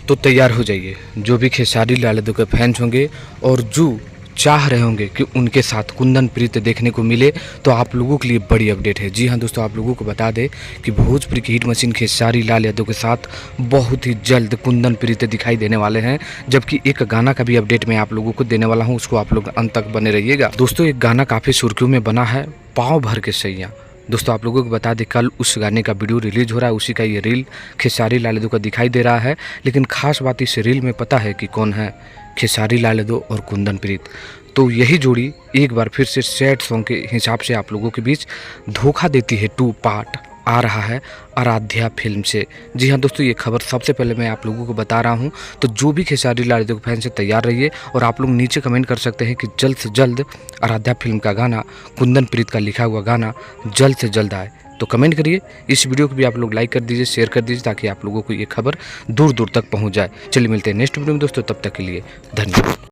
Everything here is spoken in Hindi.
तो तैयार हो जाइए। जो भी खेसारी लाल यादव के फैंस होंगे और जो चाह रहे होंगे कि उनके साथ कुंदन प्रीत देखने को मिले, तो आप लोगों के लिए बड़ी अपडेट है। जी हाँ दोस्तों, आप लोगों को बता दें कि भोजपुरी की हिट मशीन खेसारी लाल यादव के साथ बहुत ही जल्द कुंदन प्रीत दिखाई देने वाले हैं। जबकि एक गाना का भी अपडेट मैं आप लोगों को देने वाला हूँ, उसको आप लोग अंत तक बने रहिएगा। दोस्तों एक गाना काफ़ी सुर्खियों में बना है, पाँव भर के सैया। दोस्तों आप लोगों को बता दें कल उस गाने का वीडियो रिलीज हो रहा है, उसी का ये रील खेसारी लाल यादव का दिखाई दे रहा है। लेकिन खास बात इस रील में पता है कि कौन है? खेसारी लाल यादव और कुंदन प्रीत। तो यही जोड़ी एक बार फिर से सैड सॉन्ग के हिसाब से आप लोगों के बीच धोखा देती है 2 पार्ट आ रहा है आराध्या फिल्म से। जी हाँ दोस्तों, ये खबर सबसे पहले मैं आप लोगों को बता रहा हूँ। तो जो भी खेसारी लाल यादव के फैन से तैयार रहिए और आप लोग नीचे कमेंट कर सकते हैं कि जल्द से जल्द आराध्या फिल्म का गाना, कुंदन प्रीत का लिखा हुआ गाना जल्द से जल्द आए। तो कमेंट करिए, इस वीडियो को भी आप लोग लाइक कर दीजिए, शेयर कर दीजिए, ताकि आप लोगों को ये खबर दूर दूर तक पहुँच जाए। चलिए मिलते हैं नेक्स्ट वीडियो में दोस्तों, तब तक के लिए धन्यवाद।